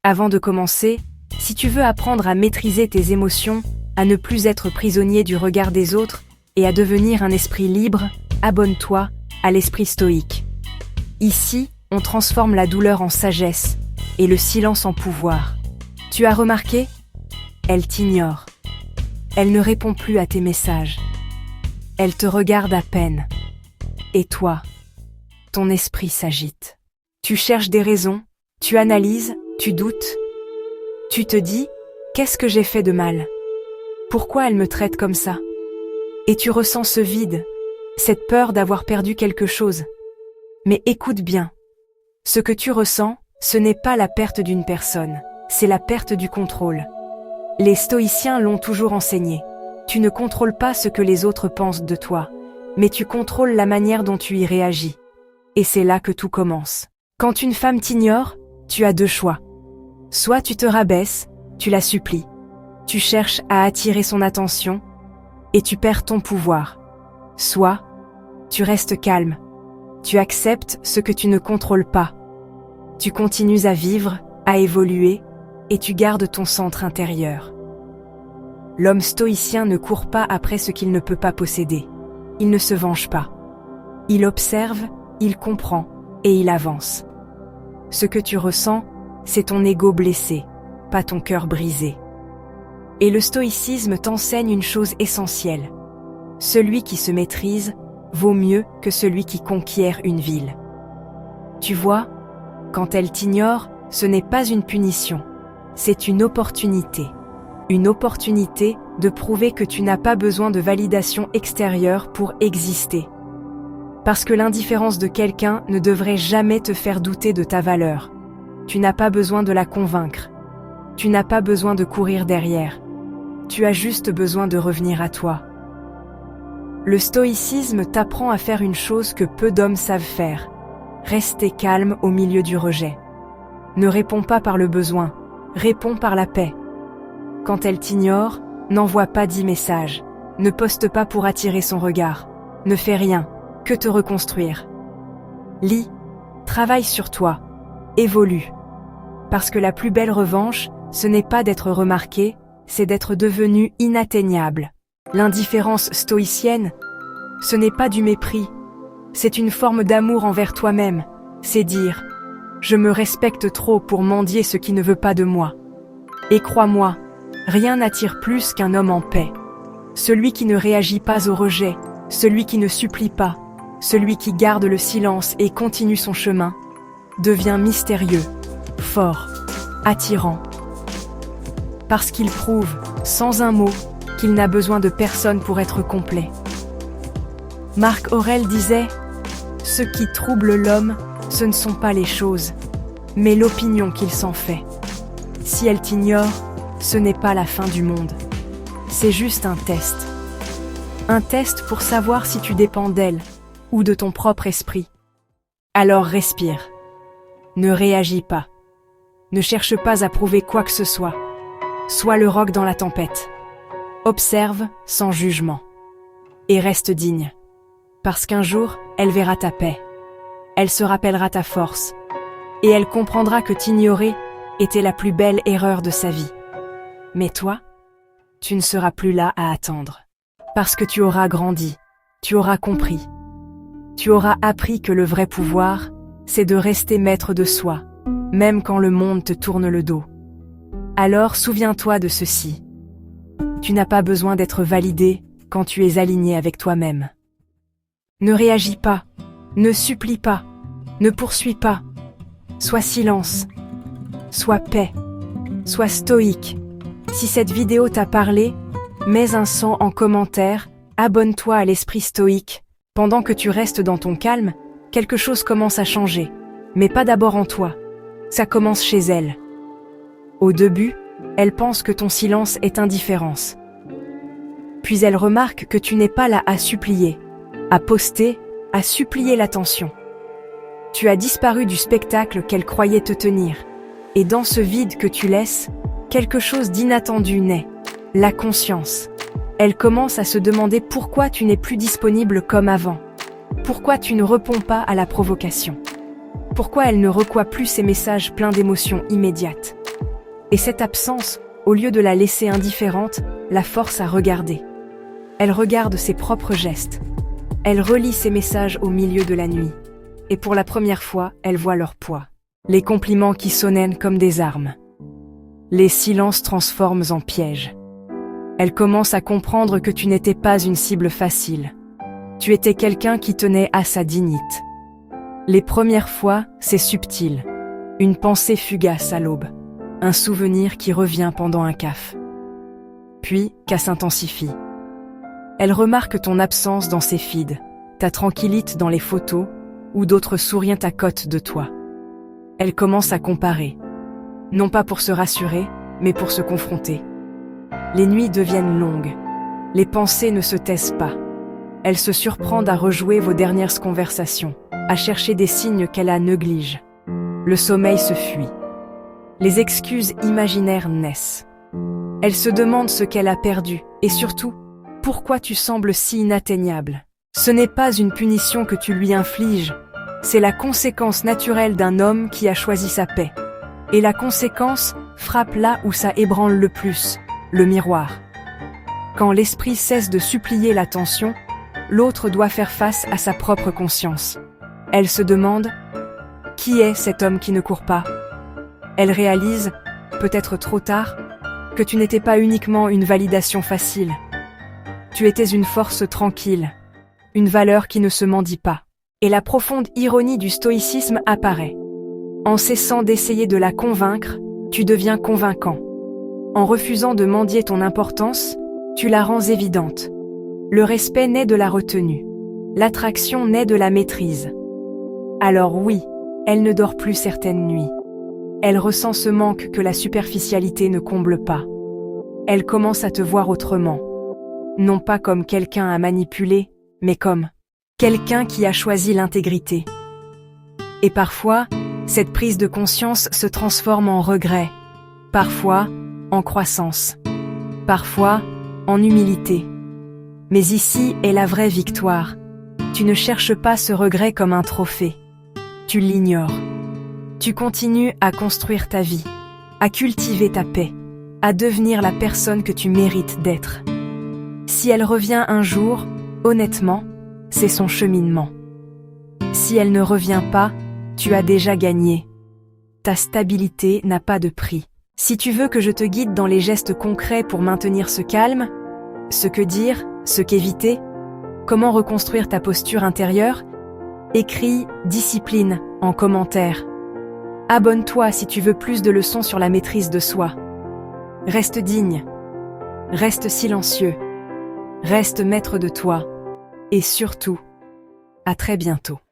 Avant de commencer, si tu veux apprendre à maîtriser tes émotions, à ne plus être prisonnier du regard des autres et à devenir un esprit libre, abonne-toi à l'esprit stoïque. Ici, on transforme la douleur en sagesse et le silence en pouvoir. Tu as remarqué? Elle t'ignore. Elle ne répond plus à tes messages. Elle te regarde à peine. Et toi, ton esprit s'agite. Tu cherches des raisons, tu analyses, tu doutes. Tu te dis, qu'est-ce que j'ai fait de mal? Pourquoi elle me traite comme ça? Et tu ressens ce vide, cette peur d'avoir perdu quelque chose. Mais écoute bien. Ce que tu ressens, ce n'est pas la perte d'une personne, c'est la perte du contrôle. Les stoïciens l'ont toujours enseigné. Tu ne contrôles pas ce que les autres pensent de toi, mais tu contrôles la manière dont tu y réagis. Et c'est là que tout commence. Quand une femme t'ignore, tu as deux choix. Soit tu te rabaisses, tu la supplies, tu cherches à attirer son attention, et tu perds ton pouvoir. Soit tu restes calme, tu acceptes ce que tu ne contrôles pas. Tu continues à vivre, à évoluer, et tu gardes ton centre intérieur. L'homme stoïcien ne court pas après ce qu'il ne peut pas posséder. Il ne se venge pas. Il observe, il comprend, et il avance. Ce que tu ressens, c'est ton ego blessé, pas ton cœur brisé. Et le stoïcisme t'enseigne une chose essentielle. Celui qui se maîtrise vaut mieux que celui qui conquiert une ville. Tu vois, quand elle t'ignore, ce n'est pas une punition, c'est une opportunité. Une opportunité de prouver que tu n'as pas besoin de validation extérieure pour exister. Parce que l'indifférence de quelqu'un ne devrait jamais te faire douter de ta valeur. Tu n'as pas besoin de la convaincre. Tu n'as pas besoin de courir derrière. Tu as juste besoin de revenir à toi. Le stoïcisme t'apprend à faire une chose que peu d'hommes savent faire. Rester calme au milieu du rejet. Ne réponds pas par le besoin, réponds par la paix. Quand elle t'ignore, n'envoie pas 10 messages. Ne poste pas pour attirer son regard. Ne fais rien, que te reconstruire. Lis, travaille sur toi, évolue. Parce que la plus belle revanche, ce n'est pas d'être remarqué, c'est d'être devenu inatteignable. L'indifférence stoïcienne, ce n'est pas du mépris, c'est une forme d'amour envers toi-même. C'est dire, je me respecte trop pour mendier ce qui ne veut pas de moi. Et crois-moi, rien n'attire plus qu'un homme en paix. Celui qui ne réagit pas au rejet, celui qui ne supplie pas, celui qui garde le silence et continue son chemin, devient mystérieux, fort, attirant. Parce qu'il prouve, sans un mot, qu'il n'a besoin de personne pour être complet. Marc Aurèle disait « Ce qui trouble l'homme, ce ne sont pas les choses, mais l'opinion qu'il s'en fait. Si elle t'ignore, ce n'est pas la fin du monde. C'est juste un test. Un test pour savoir si tu dépends d'elle ou de ton propre esprit. Alors respire. Ne réagis pas. Ne cherche pas à prouver quoi que ce soit. Sois le roc dans la tempête. Observe sans jugement. Et reste digne. Parce qu'un jour, elle verra ta paix. Elle se rappellera ta force. Et elle comprendra que t'ignorer était la plus belle erreur de sa vie. Mais toi, tu ne seras plus là à attendre. Parce que tu auras grandi, tu auras compris. Tu auras appris que le vrai pouvoir, c'est de rester maître de soi, même quand le monde te tourne le dos. Alors souviens-toi de ceci. Tu n'as pas besoin d'être validé quand tu es aligné avec toi-même. Ne réagis pas, ne supplie pas, ne poursuis pas. Sois silence, sois paix, sois stoïque. Si cette vidéo t'a parlé, mets un 100 en commentaire, abonne-toi à l'esprit stoïque. Pendant que tu restes dans ton calme, quelque chose commence à changer. Mais pas d'abord en toi. Ça commence chez elle. Au début, elle pense que ton silence est indifférence. Puis elle remarque que tu n'es pas là à supplier, à poster, à supplier l'attention. Tu as disparu du spectacle qu'elle croyait te tenir. Et dans ce vide que tu laisses, quelque chose d'inattendu naît. La conscience. Elle commence à se demander pourquoi tu n'es plus disponible comme avant. Pourquoi tu ne réponds pas à la provocation. Pourquoi elle ne reçoit plus ces messages pleins d'émotions immédiates. Et cette absence, au lieu de la laisser indifférente, la force à regarder. Elle regarde ses propres gestes. Elle relit ses messages au milieu de la nuit. Et pour la première fois, elle voit leur poids. Les compliments qui sonnent comme des armes. Les silences transforment en pièges. Elle commence à comprendre que tu n'étais pas une cible facile. Tu étais quelqu'un qui tenait à sa dignité. Les premières fois, c'est subtil. Une pensée fugace à l'aube. Un souvenir qui revient pendant un café. Puis, qu'à s'intensifie. Elle remarque ton absence dans ses feeds, ta tranquillité dans les photos, ou d'autres souriant à côté de toi. Elle commence à comparer. Non pas pour se rassurer, mais pour se confronter. Les nuits deviennent longues. Les pensées ne se taisent pas. Elle se surprend à rejouer vos dernières conversations, à chercher des signes qu'elle a négligés. Le sommeil se fuit. Les excuses imaginaires naissent. Elle se demande ce qu'elle a perdu, et surtout, pourquoi tu sembles si inatteignable. Ce n'est pas une punition que tu lui infliges, c'est la conséquence naturelle d'un homme qui a choisi sa paix. Et la conséquence frappe là où ça ébranle le plus, le miroir. Quand l'esprit cesse de supplier l'attention, l'autre doit faire face à sa propre conscience. Elle se demande « Qui est cet homme qui ne court pas ?» Elle réalise, peut-être trop tard, que tu n'étais pas uniquement une validation facile. Tu étais une force tranquille, une valeur qui ne se mendie pas. Et la profonde ironie du stoïcisme apparaît. En cessant d'essayer de la convaincre, tu deviens convaincant. En refusant de mendier ton importance, tu la rends évidente. Le respect naît de la retenue. L'attraction naît de la maîtrise. Alors oui, elle ne dort plus certaines nuits. Elle ressent ce manque que la superficialité ne comble pas. Elle commence à te voir autrement. Non pas comme quelqu'un à manipuler, mais comme quelqu'un qui a choisi l'intégrité. Et parfois, cette prise de conscience se transforme en regret. Parfois, en croissance. Parfois, en humilité. Mais ici est la vraie victoire. Tu ne cherches pas ce regret comme un trophée. Tu l'ignores. Tu continues à construire ta vie, à cultiver ta paix, à devenir la personne que tu mérites d'être. Si elle revient un jour, honnêtement, c'est son cheminement. Si elle ne revient pas, tu as déjà gagné. Ta stabilité n'a pas de prix. Si tu veux que je te guide dans les gestes concrets pour maintenir ce calme, ce que dire, ce qu'éviter, comment reconstruire ta posture intérieure, écris « discipline » en commentaire. Abonne-toi si tu veux plus de leçons sur la maîtrise de soi. Reste digne. Reste silencieux. Reste maître de toi. Et surtout, à très bientôt.